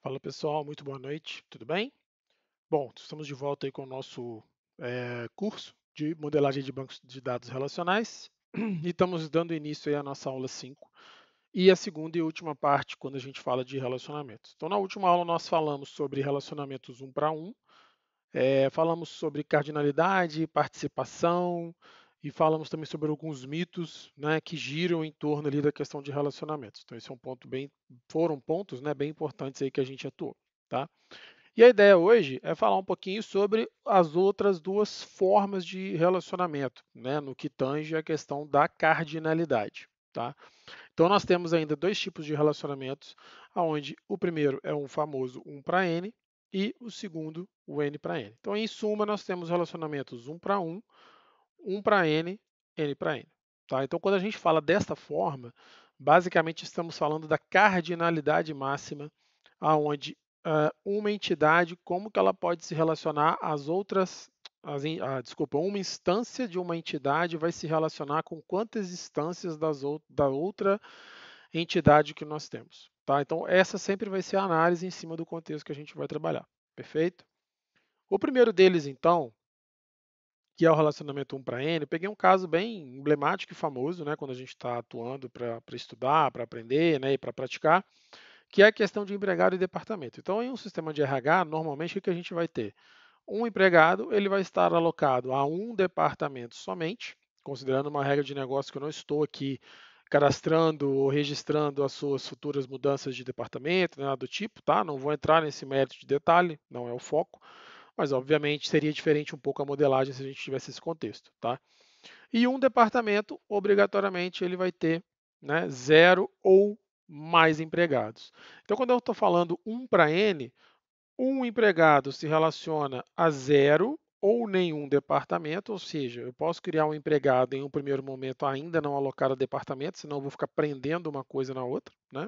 Fala pessoal, muito boa noite, tudo bem? Bom, estamos de volta aí com o nosso curso de modelagem de bancos de dados relacionais e estamos dando início aí à nossa aula 5 e a segunda e última parte quando a gente fala de relacionamentos. Então, na última aula nós falamos sobre relacionamentos um para um, falamos sobre cardinalidade, participação e falamos também sobre alguns mitos, né, que giram em torno ali da questão de relacionamentos. Então, esse é um ponto foram pontos, né, bem importantes aí que a gente atuou, tá? E a ideia hoje é falar um pouquinho sobre as outras duas formas de relacionamento, né, no que tange a questão da cardinalidade, tá? Então nós temos ainda dois tipos de relacionamentos, onde o primeiro é um famoso 1 para n e o segundo o n para n. Então, em suma, nós temos relacionamentos 1 para 1, 1 para n para n. Tá? Então, quando a gente fala desta forma, basicamente estamos falando da cardinalidade máxima, aonde uma entidade, como que ela pode se relacionar às outras, desculpa, uma instância de uma entidade vai se relacionar com quantas instâncias da outra entidade que nós temos. Tá? Então, essa sempre vai ser a análise em cima do contexto que a gente vai trabalhar. Perfeito? O primeiro deles, então, que é o relacionamento 1 para N, eu peguei um caso bem emblemático e famoso, né, quando a gente está atuando para estudar, para aprender, né, e para praticar, que é a questão de empregado e departamento. Então, em um sistema de RH, normalmente o que a gente vai ter? Um empregado, ele vai estar alocado a um departamento somente, considerando uma regra de negócio que eu não estou aqui cadastrando ou registrando as suas futuras mudanças de departamento, nada do tipo, tá? Não vou entrar nesse mérito de detalhe, não é o foco, mas obviamente seria diferente um pouco a modelagem se a gente tivesse esse contexto, tá? E um departamento, obrigatoriamente, ele vai ter, né, zero ou mais empregados. Então, quando eu estou falando 1 para N, um empregado se relaciona a zero ou nenhum departamento, ou seja, eu posso criar um empregado em um primeiro momento ainda não alocado a departamento, senão eu vou ficar prendendo uma coisa na outra, né?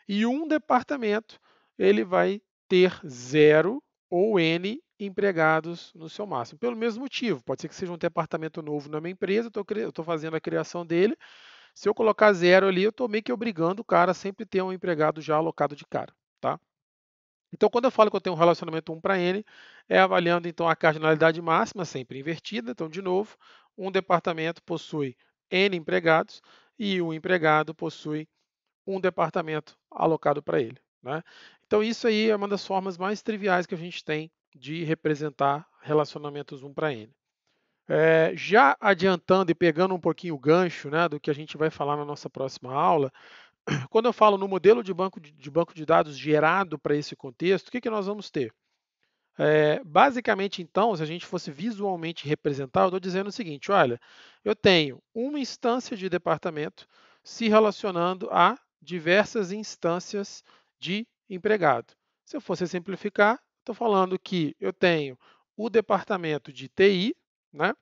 E um departamento, ele vai ter zero ou N empregados no seu máximo. Pelo mesmo motivo, pode ser que seja um departamento novo na minha empresa, eu estou fazendo a criação dele. Se eu colocar zero ali, eu estou meio que obrigando o cara a sempre ter um empregado já alocado de cara, tá? Então, quando eu falo que eu tenho um relacionamento 1 para N, é avaliando então a cardinalidade máxima, sempre invertida. Então, de novo, um departamento possui N empregados e um empregado possui um departamento alocado para ele, né? Então, isso aí é uma das formas mais triviais que a gente tem de representar relacionamentos 1 para N. Já adiantando e pegando um pouquinho o gancho, né, do que a gente vai falar na nossa próxima aula, quando eu falo no modelo de banco de dados gerado para esse contexto, o que nós vamos ter? Basicamente, então, se a gente fosse visualmente representar, eu estou dizendo o seguinte: olha, eu tenho uma instância de departamento se relacionando a diversas instâncias de empregado. Se eu fosse simplificar, estou falando que eu tenho o departamento de TI, né?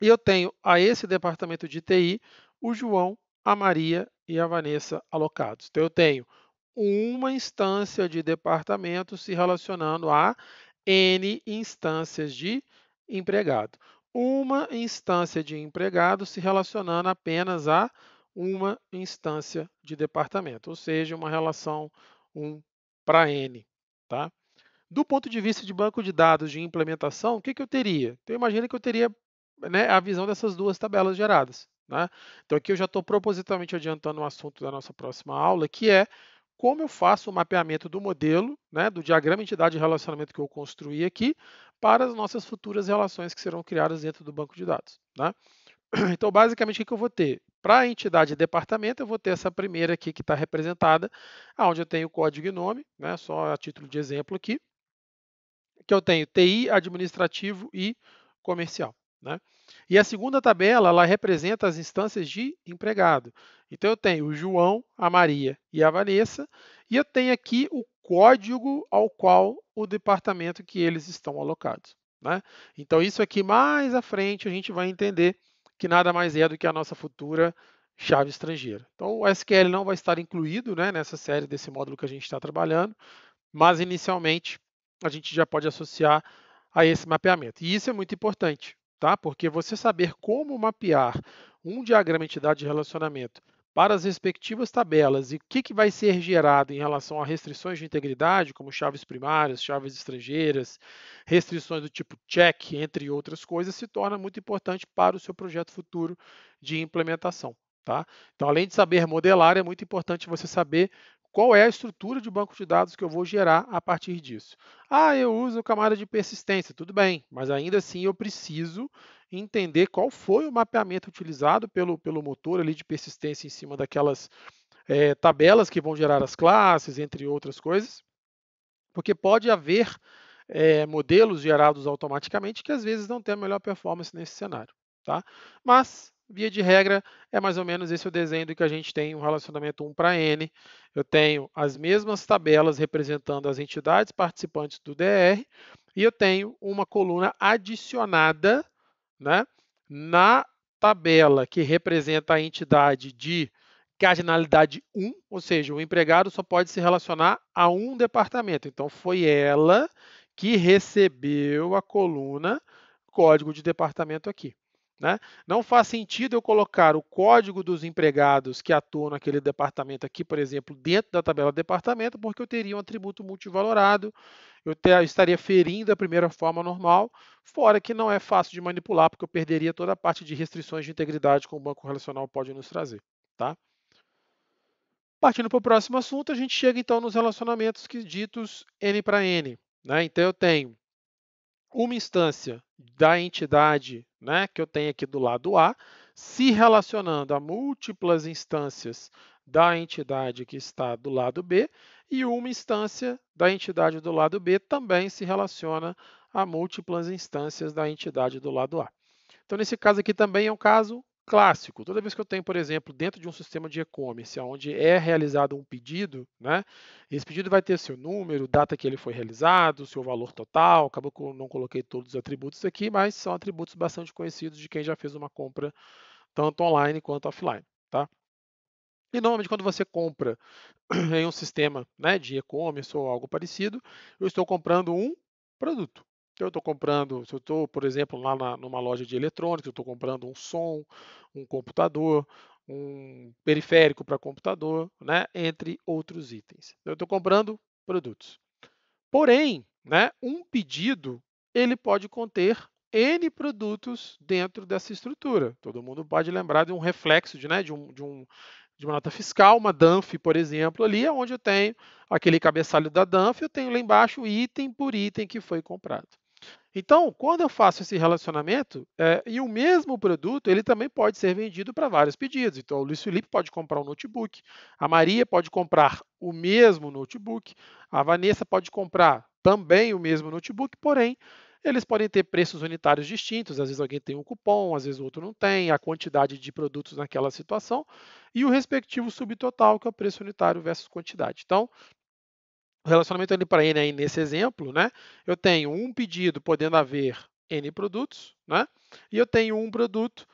E eu tenho a esse departamento de TI o João, a Maria e a Vanessa alocados. Então, eu tenho uma instância de departamento se relacionando a N instâncias de empregado. Uma instância de empregado se relacionando apenas a uma instância de departamento, ou seja, uma relação 1 para N. Tá? Do ponto de vista de banco de dados de implementação, o que eu teria? Então, imagina que eu teria, né, a visão dessas duas tabelas geradas. Né? Então, aqui eu já estou propositalmente adiantando o assunto da nossa próxima aula, que é como eu faço o mapeamento do modelo, né, do diagrama entidade de relacionamento que eu construí aqui, para as nossas futuras relações que serão criadas dentro do banco de dados. Né? Então, basicamente, o que eu vou ter? Para a entidade departamento, eu vou ter essa primeira aqui que está representada, onde eu tenho o código e nome, né, só a título de exemplo aqui, que eu tenho TI, administrativo e comercial. Né? E a segunda tabela, ela representa as instâncias de empregado. Então, eu tenho o João, a Maria e a Vanessa, e eu tenho aqui o código ao qual o departamento que eles estão alocados. Né? Então, isso aqui mais à frente a gente vai entender que nada mais é do que a nossa futura chave estrangeira. Então, o SQL não vai estar incluído, né, nessa série desse módulo que a gente está trabalhando, mas inicialmente a gente já pode associar a esse mapeamento. E isso é muito importante, tá? Porque você saber como mapear um diagrama entidade de relacionamento para as respectivas tabelas e o que vai ser gerado em relação a restrições de integridade, como chaves primárias, chaves estrangeiras, restrições do tipo check, entre outras coisas, se torna muito importante para o seu projeto futuro de implementação. Tá? Então, além de saber modelar, é muito importante você saber qual é a estrutura de banco de dados que eu vou gerar a partir disso. Ah, eu uso camada de persistência, tudo bem, mas ainda assim eu preciso entender qual foi o mapeamento utilizado pelo motor ali de persistência em cima daquelas tabelas que vão gerar as classes, entre outras coisas, porque pode haver modelos gerados automaticamente que às vezes não têm a melhor performance nesse cenário. Tá? Mas, via de regra, é mais ou menos esse o desenho do que a gente tem um relacionamento 1 para N. Eu tenho as mesmas tabelas representando as entidades participantes do DR e eu tenho uma coluna adicionada, né, na tabela que representa a entidade de cardinalidade 1, ou seja, o empregado só pode se relacionar a um departamento. Então, foi ela que recebeu a coluna código de departamento aqui. Né? Não faz sentido eu colocar o código dos empregados que atuam naquele departamento aqui, por exemplo, dentro da tabela departamento, porque eu teria um atributo multivalorado, eu estaria ferindo a primeira forma normal, fora que não é fácil de manipular, porque eu perderia toda a parte de restrições de integridade que o banco relacional pode nos trazer. Tá? Partindo para o próximo assunto, a gente chega então nos relacionamentos ditos N para N. Né? Então eu tenho uma instância da entidade, né, que eu tenho aqui do lado A, se relacionando a múltiplas instâncias da entidade que está do lado B, e uma instância da entidade do lado B também se relaciona a múltiplas instâncias da entidade do lado A. Então, nesse caso aqui também é um caso clássico. Toda vez que eu tenho, por exemplo, dentro de um sistema de e-commerce, onde é realizado um pedido, né, esse pedido vai ter seu número, data que ele foi realizado, seu valor total. Acabou que eu não coloquei todos os atributos aqui, mas são atributos bastante conhecidos de quem já fez uma compra tanto online quanto offline. Tá? E normalmente quando você compra em um sistema, né, de e-commerce ou algo parecido, eu estou comprando um produto. Então, eu estou comprando, se eu estou, por exemplo, lá numa loja de eletrônicos, eu estou comprando um som, um computador, um periférico para computador, né, entre outros itens. Então, eu estou comprando produtos. Porém, né, um pedido ele pode conter N produtos dentro dessa estrutura. Todo mundo pode lembrar de um reflexo né, de uma nota fiscal, uma DANF, por exemplo, ali, onde eu tenho aquele cabeçalho da DANF, eu tenho lá embaixo item por item que foi comprado. Então, quando eu faço esse relacionamento, e o mesmo produto, ele também pode ser vendido para vários pedidos. Então, o Luiz Felipe pode comprar um notebook, a Maria pode comprar o mesmo notebook, a Vanessa pode comprar também o mesmo notebook, porém, eles podem ter preços unitários distintos. Às vezes alguém tem um cupom, às vezes o outro não tem, a quantidade de produtos naquela situação e o respectivo subtotal, que é o preço unitário versus quantidade. Então, o relacionamento N para N aí nesse exemplo, né? Eu tenho um pedido podendo haver N produtos, né? E eu tenho um produto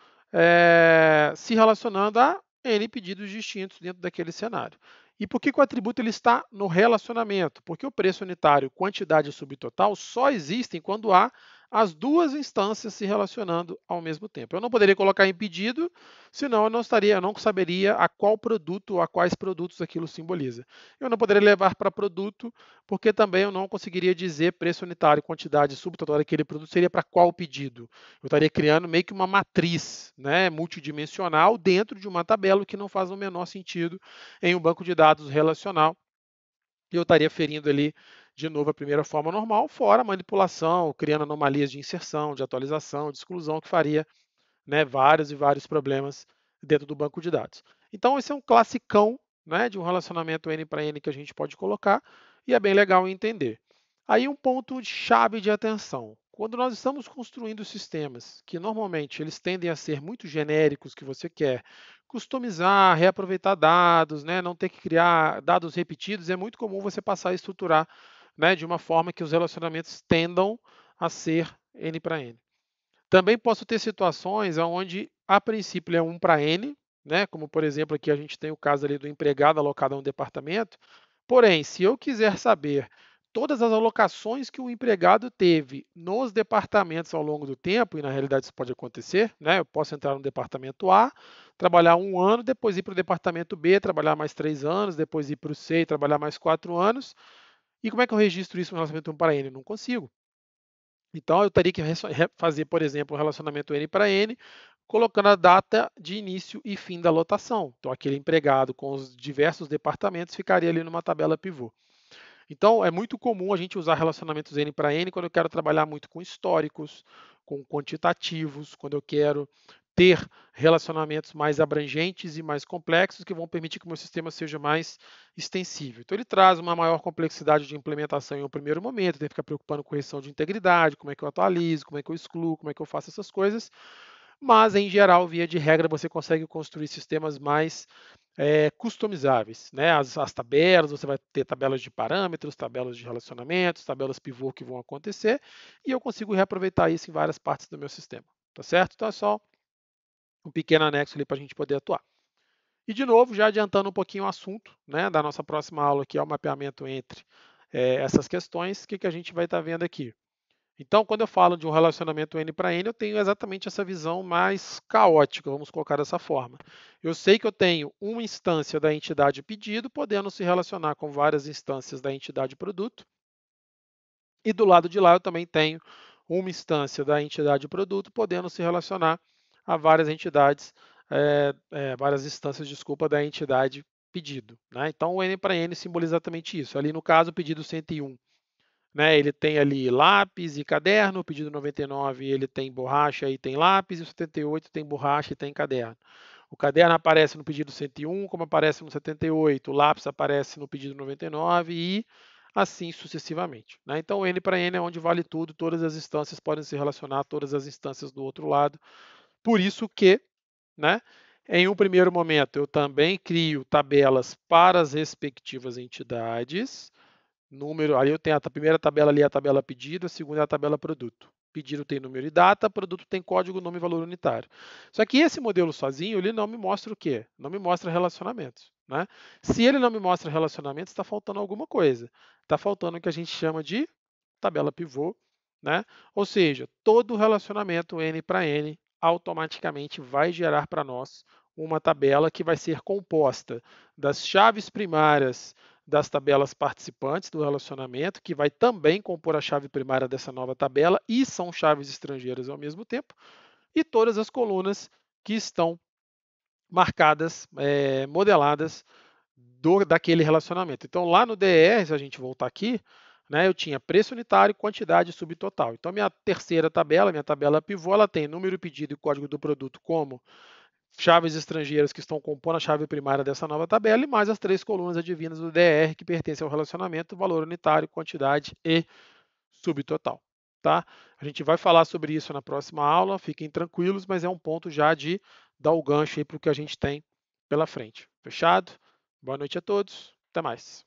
se relacionando a N pedidos distintos dentro daquele cenário. E por que o atributo ele está no relacionamento? Porque o preço unitário, quantidade e subtotal só existem quando há as duas instâncias se relacionando ao mesmo tempo. Eu não poderia colocar em pedido, senão eu não saberia a qual produto ou a quais produtos aquilo simboliza. Eu não poderia levar para produto, porque também eu não conseguiria dizer preço unitário, quantidade subtotal daquele produto seria para qual pedido. Eu estaria criando meio que uma matriz, né, multidimensional dentro de uma tabela, o que não faz o menor sentido em um banco de dados relacional. E eu estaria ferindo ali de novo a primeira forma normal, fora a manipulação, criando anomalias de inserção, de atualização, de exclusão, que faria, né, vários e vários problemas dentro do banco de dados. Então, esse é um classicão, né, de um relacionamento N para N que a gente pode colocar e é bem legal entender. Aí um ponto chave de atenção. Quando nós estamos construindo sistemas que normalmente eles tendem a ser muito genéricos, que você quer customizar, reaproveitar dados, né, não ter que criar dados repetidos, é muito comum você passar a estruturar, né, de uma forma que os relacionamentos tendam a ser N para N. Também posso ter situações onde, a princípio, ele é 1 para N, né? Como, por exemplo, aqui a gente tem o caso ali do empregado alocado a um departamento. Porém, se eu quiser saber todas as alocações que o empregado teve nos departamentos ao longo do tempo, e na realidade isso pode acontecer, né? Eu posso entrar no departamento A, trabalhar 1 ano, depois ir para o departamento B, trabalhar mais 3 anos, depois ir para o C e trabalhar mais 4 anos. E como é que eu registro isso no relacionamento N para N? Eu não consigo. Então, eu teria que fazer, por exemplo, um relacionamento N para N, colocando a data de início e fim da lotação. Então, aquele empregado com os diversos departamentos ficaria ali numa tabela pivô. Então, é muito comum a gente usar relacionamentos N para N quando eu quero trabalhar muito com históricos, com quantitativos, quando eu quero ter relacionamentos mais abrangentes e mais complexos que vão permitir que o meu sistema seja mais extensível. Então, ele traz uma maior complexidade de implementação em um primeiro momento, tem que ficar preocupando com correção de integridade, como é que eu atualizo, como é que eu excluo, como é que eu faço essas coisas, mas, em geral, via de regra, você consegue construir sistemas mais customizáveis, né? As tabelas, você vai ter tabelas de parâmetros, tabelas de relacionamentos, tabelas pivô que vão acontecer, e eu consigo reaproveitar isso em várias partes do meu sistema, tá certo? Então é só um pequeno anexo ali para a gente poder atuar. E de novo, já adiantando um pouquinho o assunto, né, da nossa próxima aula, que é o mapeamento entre essas questões, o que, que a gente vai estar vendo aqui? Então, quando eu falo de um relacionamento N para N, eu tenho exatamente essa visão mais caótica, vamos colocar dessa forma. Eu sei que eu tenho uma instância da entidade pedido, podendo se relacionar com várias instâncias da entidade produto, e do lado de lá eu também tenho uma instância da entidade produto, podendo se relacionar a várias entidades, várias instâncias, desculpa, da entidade pedido, né? Então, o N para N simboliza exatamente isso. Ali no caso, o pedido 101, né, ele tem ali lápis e caderno, o pedido 99 ele tem borracha e tem lápis, e o 78 tem borracha e tem caderno. O caderno aparece no pedido 101, como aparece no 78, o lápis aparece no pedido 99 e assim sucessivamente, né? Então, o N para N é onde vale tudo, todas as instâncias podem se relacionar a todas as instâncias do outro lado. Por isso que, né, em um primeiro momento, eu também crio tabelas para as respectivas entidades. Número, ali eu tenho a primeira tabela ali é a tabela pedido, a segunda é a tabela produto. Pedido tem número e data, produto tem código, nome e valor unitário. Só que esse modelo sozinho, ele não me mostra o quê? Não me mostra relacionamentos, né? Se ele não me mostra relacionamentos, está faltando alguma coisa. Está faltando o que a gente chama de tabela pivô, né? Ou seja, todo relacionamento N para N automaticamente vai gerar para nós uma tabela que vai ser composta das chaves primárias das tabelas participantes do relacionamento, que vai também compor a chave primária dessa nova tabela, e são chaves estrangeiras ao mesmo tempo, e todas as colunas que estão marcadas, modeladas daquele relacionamento. Então, lá no DER, se a gente voltar aqui, né, eu tinha preço unitário, quantidade e subtotal. Então, minha terceira tabela, minha tabela pivô, ela tem número pedido e código do produto como chaves estrangeiras que estão compondo a chave primária dessa nova tabela e mais as 3 colunas adivinhas do DR que pertencem ao relacionamento, valor unitário, quantidade e subtotal. Tá? A gente vai falar sobre isso na próxima aula, fiquem tranquilos, mas é um ponto já de dar o gancho para o que a gente tem pela frente. Fechado? Boa noite a todos, até mais.